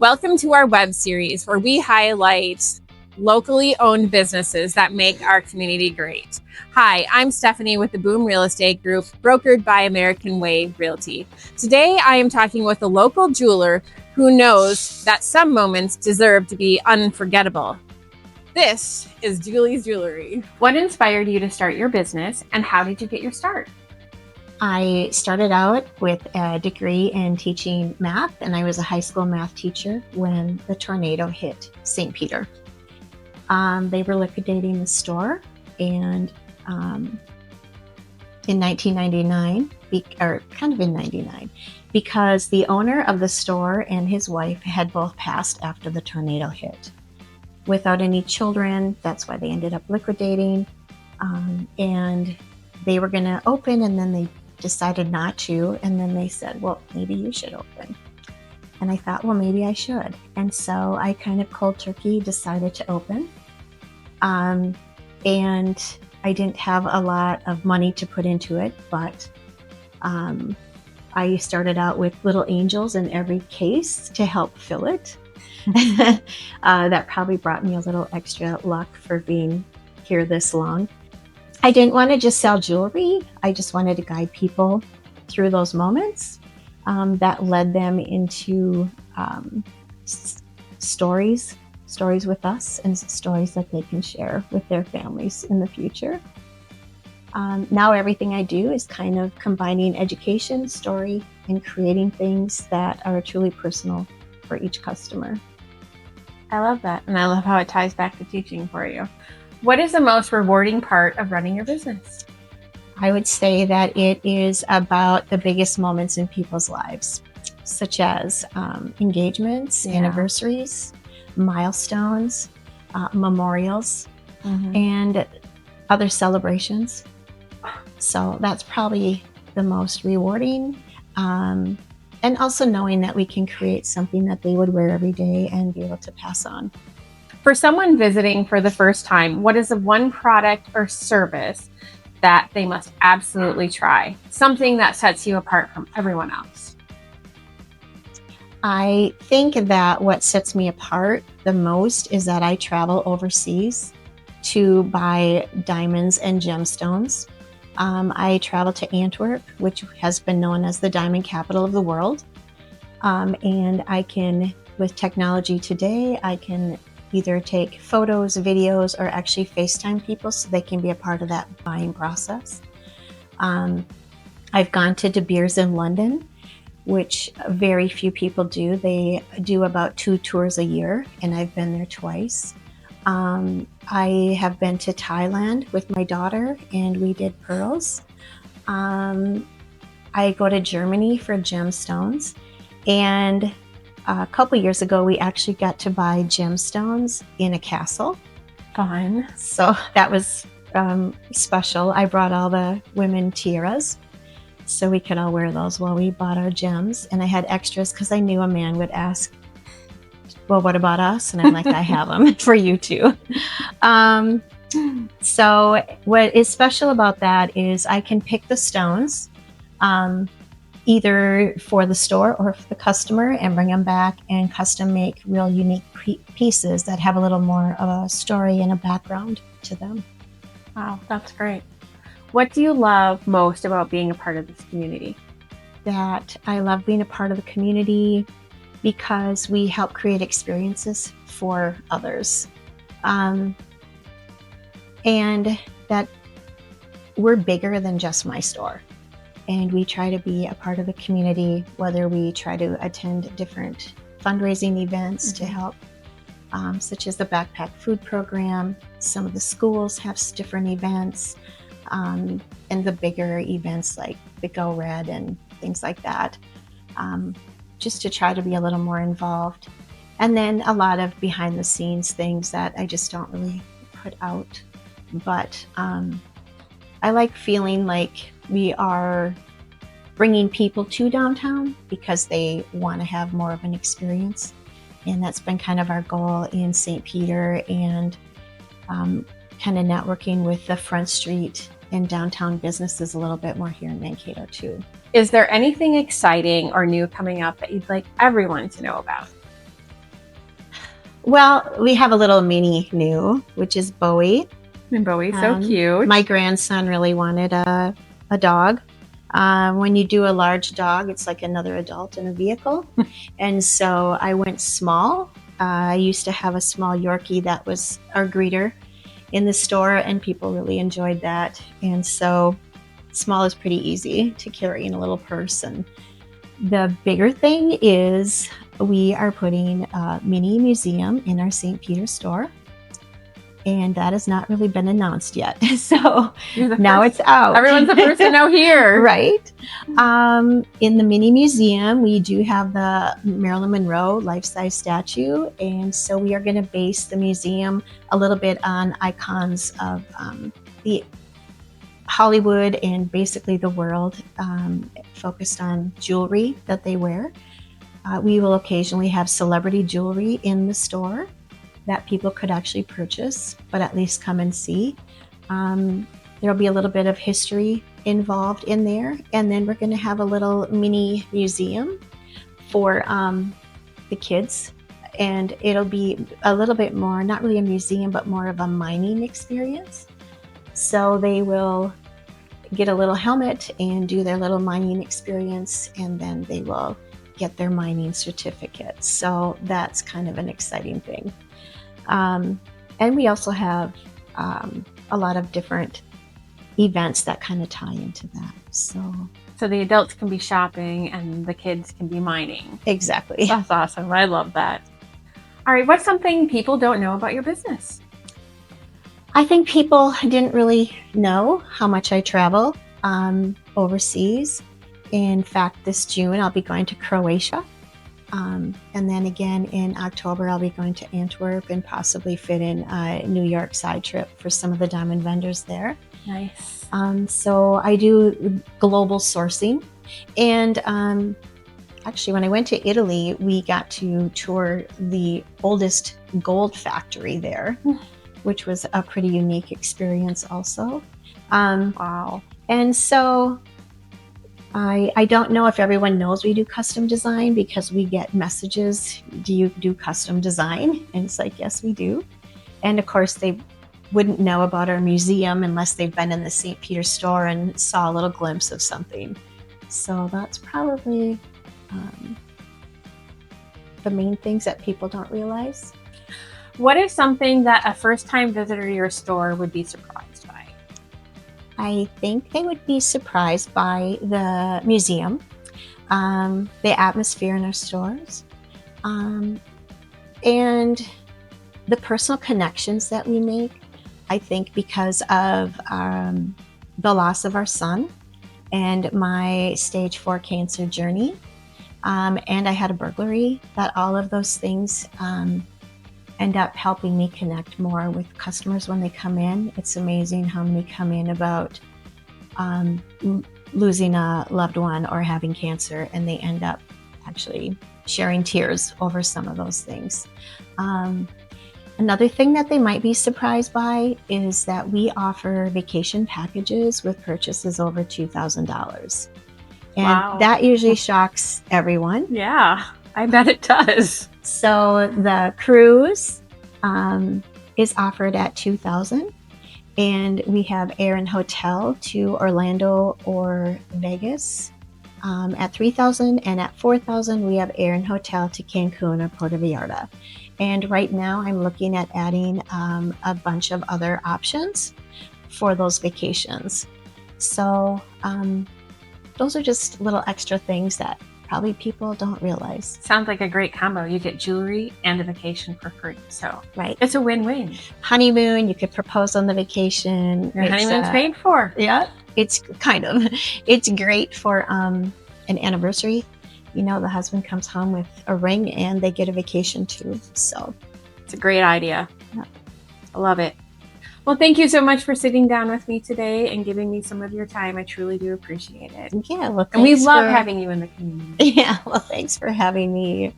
Welcome to our web series where we highlight locally owned businesses that make our community great. Hi, I'm Stephanie with the Boom Real Estate Group, brokered by American Way Realty. Today, I am talking with a local jeweler who knows that some moments deserve to be unforgettable. This is Julee's Jewelry. What inspired you to start your business and how did you get your start? I started out with a degree in teaching math, and I was a high school math teacher when the tornado hit Saint Peter. They were liquidating the store, and in 1999, because the owner of the store and his wife had both passed after the tornado hit. Without any children, that's why they ended up liquidating, and they were going to open, and then they decided not to, and then they said, well, maybe you should open. And I thought, well, maybe I should. And so I kind of cold turkey decided to open. And I didn't have a lot of money to put into it, but I started out with little angels in every case to help fill it. That probably brought me a little extra luck for being here this long. I didn't want to just sell jewelry. I just wanted to guide people through those moments that led them into stories with us and stories that they can share with their families in the future. Now everything I do is kind of combining education, story, and creating things that are truly personal for each customer. I love that, and I love how it ties back to teaching for you. What is the most rewarding part of running your business? I would say that it is about the biggest moments in people's lives, such as engagements, anniversaries, milestones, memorials, and other celebrations. So that's probably the most rewarding. And also knowing that we can create something that they would wear every day and be able to pass on. For someone visiting for the first time, what is the one product or service that they must absolutely try? Something that sets you apart from everyone else. I think that what sets me apart the most is that I travel overseas to buy diamonds and gemstones. I travel to Antwerp, which has been known as the diamond capital of the world. And I can, with technology today, I can either take photos, videos, or actually FaceTime people so they can be a part of that buying process. I've gone to De Beers in London, which very few people do. They do about 2 tours a year, and I've been there twice. I have been to Thailand with my daughter, and we did pearls. I go to Germany for gemstones, and a couple years ago, we actually got to buy gemstones in a castle. Fun. So that was special. I brought all the women tiaras so we could all wear those while we bought our gems. And I had extras because I knew a man would ask, well, what about us? And I'm like, I have them for you too. So what is special about that is I can pick the stones, either for the store or for the customer, and bring them back and custom make real unique pieces that have a little more of a story and a background to them. Wow, that's great. What do you love most about being a part of this community? That I love being a part of the community because we help create experiences for others. And that we're bigger than just my store. And we try to be a part of the community, whether we try to attend different fundraising events to help, such as the Backpack Food Program. Some of the schools have different events, and the bigger events like the Go Red and things like that, just to try to be a little more involved. And then a lot of behind the scenes things that I just don't really put out. But I like feeling like we are bringing people to downtown because they want to have more of an experience. And that's been kind of our goal in Saint Peter, and kind of networking with the Front Street and downtown businesses a little bit more here in Mankato too. Is there anything exciting or new coming up that you'd like everyone to know about? Well, we have a little mini new, which is Bowie. And Bowie's so cute. My grandson really wanted a dog. When you do a large dog, it's like another adult in a vehicle. And so I went small. I used to have a small Yorkie that was our greeter in the store, and people really enjoyed that. And so small is pretty easy to carry in a little purse. And the bigger thing is we are putting a mini museum in our Saint Peter store. And that has not really been announced yet. So now it's out. Everyone's the first to know here. Right. In the mini museum, we do have the Marilyn Monroe life-size statue. And so we are going to base the museum a little bit on icons of the Hollywood and basically the world, focused on jewelry that they wear. We will occasionally have celebrity jewelry in the store that people could actually purchase, but at least come and see. There'll be a little bit of history involved in there. And then we're gonna have a little mini museum for the kids. And it'll be a little bit more, not really a museum, but more of a mining experience. So they will get a little helmet and do their little mining experience, and then they will get their mining certificate. So that's kind of an exciting thing. And we also have a lot of different events that kind of tie into that. So the adults can be shopping and the kids can be mining. Exactly. That's awesome. I love that. All right, what's something people don't know about your business? I think people didn't really know how much I travel overseas. In fact, this June I'll be going to Croatia. And then again in October, I'll be going to Antwerp and possibly fit in a New York side trip for some of the diamond vendors there. Nice. So I do global sourcing. And actually, when I went to Italy, we got to tour the oldest gold factory there, which was a pretty unique experience also. Wow. And so I don't know if everyone knows we do custom design, because we get messages, do you do custom design? And it's like, yes, we do. And of course, they wouldn't know about our museum unless they've been in the St. Peter store and saw a little glimpse of something. So that's probably the main things that people don't realize. What is something that a first-time visitor to your store would be surprised by? I think they would be surprised by the museum, the atmosphere in our stores, and the personal connections that we make. I think because of the loss of our son and my stage 4 cancer journey, and I had a burglary, that all of those things end up helping me connect more with customers when they come in. It's amazing how many come in about losing a loved one or having cancer, and they end up actually sharing tears over some of those things. Another thing that they might be surprised by is that we offer vacation packages with purchases over $2,000. And Wow. that usually shocks everyone. Yeah, I bet it does. So the cruise is offered at $2,000, and we have air and hotel to Orlando or Vegas at $3,000, and at $4,000 we have air and hotel to Cancun or Puerto Vallarta. And right now I'm looking at adding a bunch of other options for those vacations. So those are just little extra things that probably people don't realize. Sounds like a great combo. You get jewelry and a vacation for free. So Right. it's a win-win. Honeymoon, you could propose on the vacation. Your honeymoon's paid for. Yeah, it's kind of. It's great for an anniversary. You know, the husband comes home with a ring and they get a vacation too. So It's a great idea. Yeah. I love it. Well, thank you so much for sitting down with me today and giving me some of your time. I truly do appreciate it. yeah, well, And we thanks love for- having you in the community. Yeah, well, thanks for having me